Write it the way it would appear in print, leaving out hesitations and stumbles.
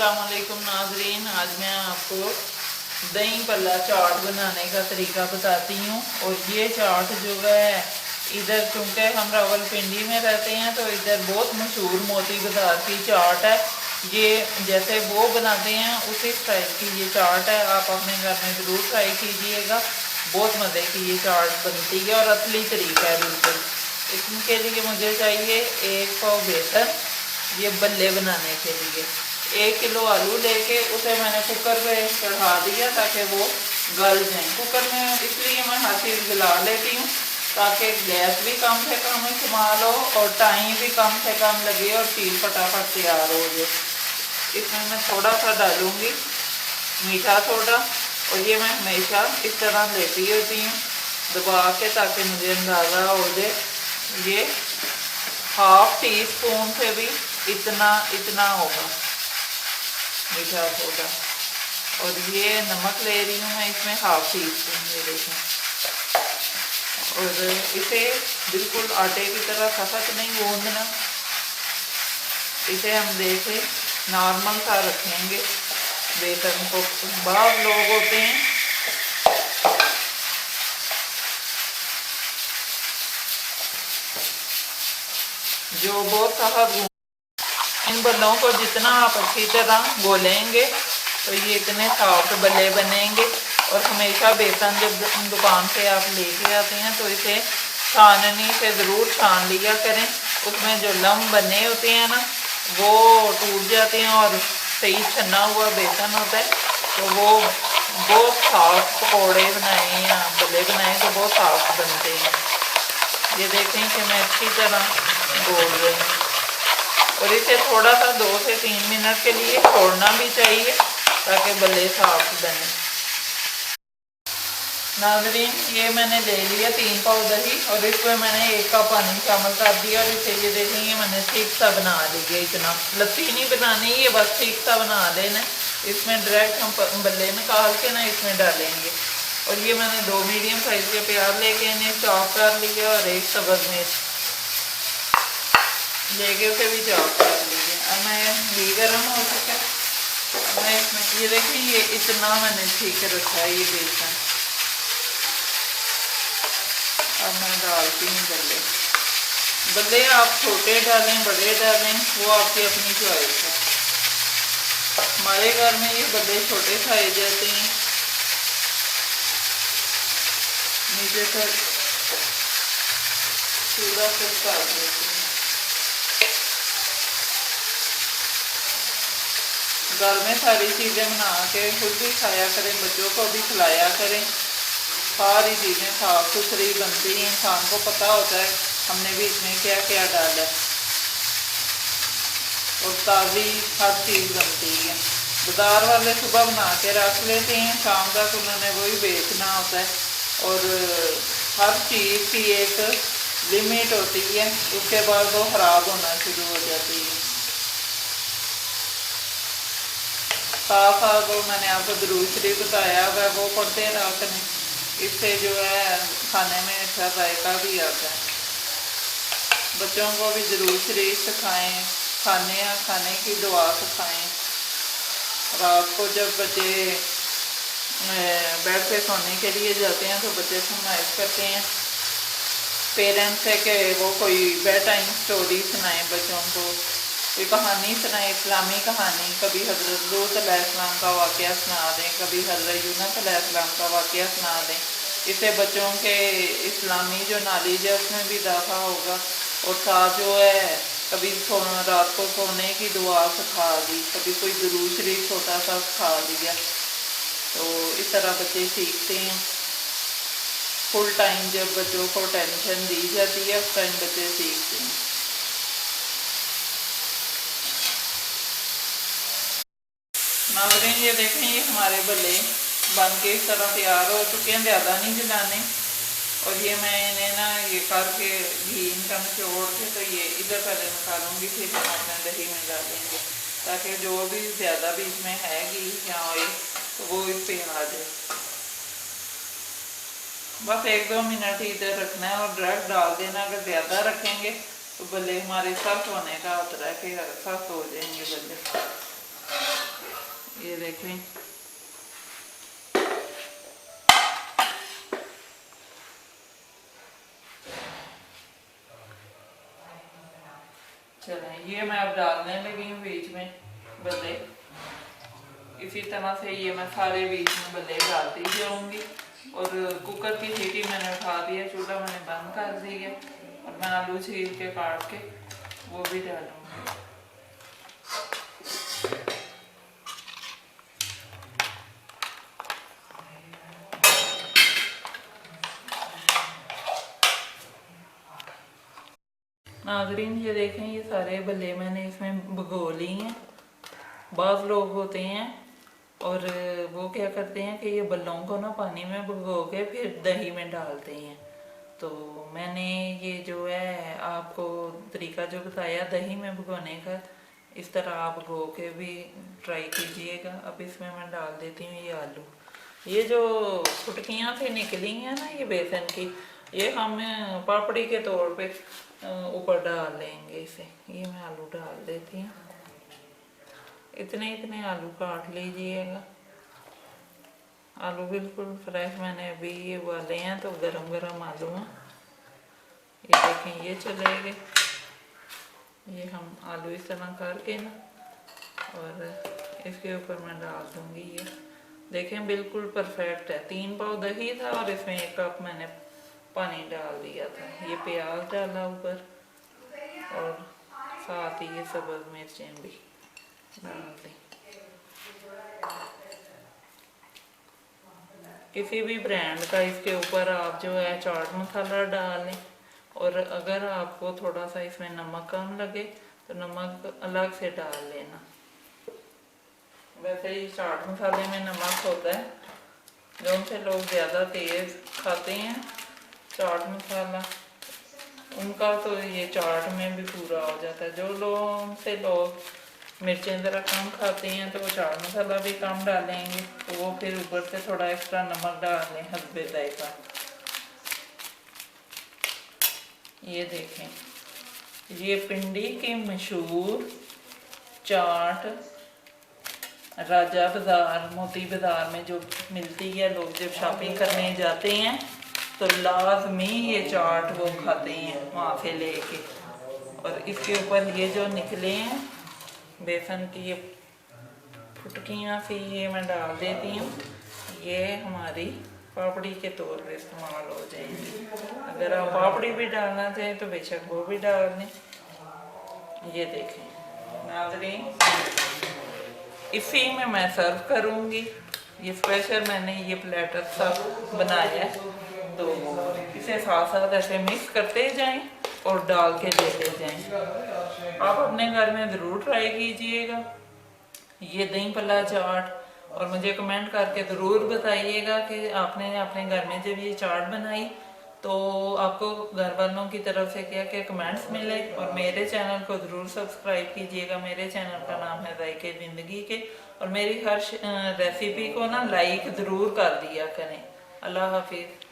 अस्सलामुअलैकुम नाजरीन, आज मैं आपको दही पल्ला चाट बनाने का तरीका बताती हूँ। और ये चाट जो है इधर, चूँकि हम रावलपिंडी में रहते हैं तो इधर बहुत मशहूर मोती बाज़ार की चाट है। ये जैसे वो बनाते हैं उसी स्टाइल की ये चाट है। आप अपने घर में ज़रूर ट्राई कीजिएगा, बहुत मज़े की ये चाट बनती है और असली तरीका है बिल्कुल। इसके लिए मुझे चाहिए 1 पाव बेसन, ये बल्ले बनाने के लिए 1 किलो आलू लेके उसे मैंने कुकर पे चढ़ा दिया ताकि वो गल जाए। कुकर में इसलिए मैं हर चीज़ गला लेती हूँ ताकि गैस भी कम से कम इस्तेमाल हो और टाइम भी कम से कम लगे और चीज़ फटाफट तैयार हो जाए। इसमें मैं थोड़ा सा डालूँगी मीठा सोडा, और ये मैं हमेशा इस तरह लेती होती हूँ दबा के ताकि मुझे अंदाज़ा हो जाए। ये 1/2 टीस्पून से भी इतना होगा मीठा सोडा। और ये नमक ले रही हूँ मैं इसमें 1/2 टीस्पून, ये देखें। और इसे बिल्कुल आटे की तरह सख्त नहीं गूंदना, इसे हम देखें नॉर्मल सा रखेंगे बेसन को। बहुत लोग होते हैं जो बहुत सख्त, इन बल्लों को जितना आप अच्छी तरह गोलेंगे तो ये इतने सॉफ्ट बल्ले बनेंगे। और हमेशा बेसन जब दुकान से आप लेके आते हैं तो इसे छाननी से ज़रूर छान लिया करें। उसमें जो लम्ब बने होते हैं ना वो टूट जाते हैं, और सही छना हुआ बेसन होता है तो वो बहुत सॉफ्ट पकौड़े बनाए या बल्ले बनाए तो बहुत सॉफ्ट बनते हैं। ये देखें कि मैं अच्छी तरह गोल रही हूँ। और इसे थोड़ा सा 2 से 3 मिनट के लिए छोड़ना भी चाहिए ताकि बल्ले सॉफ्ट बने। नाज़रीन, ये मैंने ले लिया 3 पाव दही और इसमें मैंने 1 कप पानी शामिल कर दिया। और इसे ये देखेंगे मैंने ठीक सा बना लिया, इतना लस्सी नहीं बनानी, ये बस ठीक सा बना लेना। इसमें डायरेक्ट हम बल्ले निकाल के ना इसमें डालेंगे। और ये मैंने 2 मीडियम साइज़ के प्याज लेके इन्हें चॉप कर लिया और 1 सब्ज़ मिर्च लेके उसे भी चॉप कर लीजिए। अब मैं घी गर्म हो चुका, मैं इसमें ये देखिए ये इतना मैंने ठीक रखा है ये बेसन। अब मैं डालती हूँ बल्ले। बल्ले आप छोटे डालें बड़े डालें वो आपकी अपनी चॉइस है। हमारे घर में ये बल्ले छोटे खाए जाते हैं। नीचे से चूल्हा से डाल देती हूँ। घर में सारी चीज़ें बना के खुद भी खाया करें, बच्चों को भी खिलाया करें। सारी चीज़ें साफ सुथरी बनती हैं, इंसान को पता होता है हमने भी इसमें क्या क्या डाला है। और ताज़ी हर चीज़ बनती है। बाज़ार वाले सुबह बना के रख लेते हैं, शाम तक उन्होंने वही बेचना होता है। और हर चीज़ की एक लिमिट होती है, उसके बाद वो ख़राब होना शुरू हो जाती है। साथ साथ वो मैंने आपको दुरूद शरीफ बताया हुआ वो पढ़ते रहा करें, इससे जो है खाने में अच्छा जायका भी आता है। बच्चों को भी दुरूद शरीफ सिखाएं, खाने की दुआ सिखाएं। रात को जब बच्चे बेड पे सोने के लिए जाते हैं तो बच्चे फरमाइश करते हैं पेरेंट्स से कि वो कोई बेड टाइम स्टोरी सुनाएं बच्चों को, कोई कहानी सुनाए, इस्लामी कहानी। कभी हज़रत लूत अलैहिस्सलाम का वाक़या सुना दें, कभी हज़रत यूनुस अलैहिस्सलाम का वाक़या सुना दें। इससे बच्चों के इस्लामी जो नॉलेज है उसमें भी इजाफा होगा। और साथ जो है कभी रात को सोने की दुआ सिखा दी, कभी कोई दुरूद शरीफ छोटा सा सिखा दिया, तो इस तरह बच्चे सीखते हैं। फुल टाइम जब बच्चों को टेंशन दी जाती है उस टाइम बच्चे सीखते हैं। नाज़रीन, ये देखें ये हमारे बल्ले बन के इस तरह तैयार हो चुके हैं, ज़्यादा नहीं जलाने। और ये मैं इन्हें ना ये करके घी इनका निचोड़ के तो ये इधर पहले निकालूंगी, फिर हम अपने दही में डालेंगे ताकि जो भी ज़्यादा भी इसमें है घी या ऑयल तो वो इस पर आ जाए। बस 1-2 मिनट ही इधर रखना है और डायरेक्ट डाल देना। अगर ज़्यादा रखेंगे तो बल्ले हमारे सख्त होने का खतरा है, फिर सख्त हो जाएंगे बल्ले। ये देखें, चलें ये मैं अब डालने लगी हूँ बीच में बल्ले। इसी तरह से ये मैं सारे बीच में बल्ले डालती जाऊँगी। और कुकर की सीटी मैंने उठा दी है, चूल्हा मैंने बंद कर दी है और मैं आलू छील के काट के वो भी डालूँगी। नाज़रीन ये देखें, ये सारे बल्ले मैंने इसमें भिगो ली हैं। बाज़ लोग होते हैं और वो क्या करते हैं कि ये बल्लों को ना पानी में भिगो के फिर दही में डालते हैं। तो मैंने ये जो है आपको तरीका जो बताया दही में भिगोने का, इस तरह आप भिगो के भी ट्राई कीजिएगा। अब इसमें मैं डाल देती हूँ ये आलू। ये जो फुटकियाँ से निकली हैं ना ये बेसन की, ये हम पापड़ी के तौर पे ऊपर डाल लेंगे इसे। ये मैं आलू डाल देती हूँ। इतने इतने आलू काट लीजिएगा। आलू बिल्कुल फ्रेश मैंने अभी ये उबाले हैं, तो गरम गरम आलू हैं। ये देखें ये चले गए। ये हम आलू इस तरह करके ना और इसके ऊपर मैं डाल दूंगी। ये देखें बिल्कुल परफेक्ट है। 3 पाव दही था और इसमें 1 कप मैंने पानी डाल दिया था। ये प्याज डाला ऊपर और साथ ही ये सब्ज़ मिर्चें भी डाल दी। किसी भी ब्रांड का इसके ऊपर आप जो है चाट मसाला डाल लें। और अगर आपको थोड़ा सा इसमें नमक कम लगे तो नमक अलग से डाल लेना। वैसे ही चाट मसाले में नमक होता है। जो उनसे लोग ज़्यादा तेज़ खाते हैं चाट मसाला, उनका तो ये चाट में भी पूरा हो जाता है। जो लोग मिर्चें ज़रा कम खाते हैं तो वो चाट मसाला भी कम डालेंगे, तो वो फिर ऊपर से थोड़ा एक्स्ट्रा नमक डाल लें हस्बे जायका। ये देखें ये पिंडी की मशहूर चाट राजा बाज़ार मोती बाज़ार में जो मिलती है, लोग जब शॉपिंग करने जाते हैं तो लाजमी ये चाट वो खाते हैं वहाँ से लेके। और इसके ऊपर ये जो निकले हैं बेसन की ये फुटकियाँ सी, ये मैं डाल देती हूँ। ये हमारी पापड़ी के तौर पे इस्तेमाल हो जाएंगी। अगर आप पापड़ी भी डालना चाहें तो बेशक वो भी डाल दें। ये देखें नाज़रीन, इसी में मैं सर्व करूँगी। ये स्पेशल मैंने ये प्लेटर सा बनाया है, तो इसे साथ साथ ऐसे मिक्स करते जाएं और डाल के देते जाएं। आप अपने घर में ज़रूर ट्राई कीजिएगा ये दही पल्ला चाट, और मुझे कमेंट करके ज़रूर बताइएगा कि आपने अपने घर में जब ये चाट बनाई तो आपको घर वालों की तरफ से क्या क्या कमेंट्स मिले। और मेरे चैनल को ज़रूर सब्सक्राइब कीजिएगा। मेरे चैनल का नाम है ज़ायके ज़िंदगी के। और मेरी हर रेसिपी को ना लाइक ज़रूर कर दिया करें। अल्लाह हाफिज़।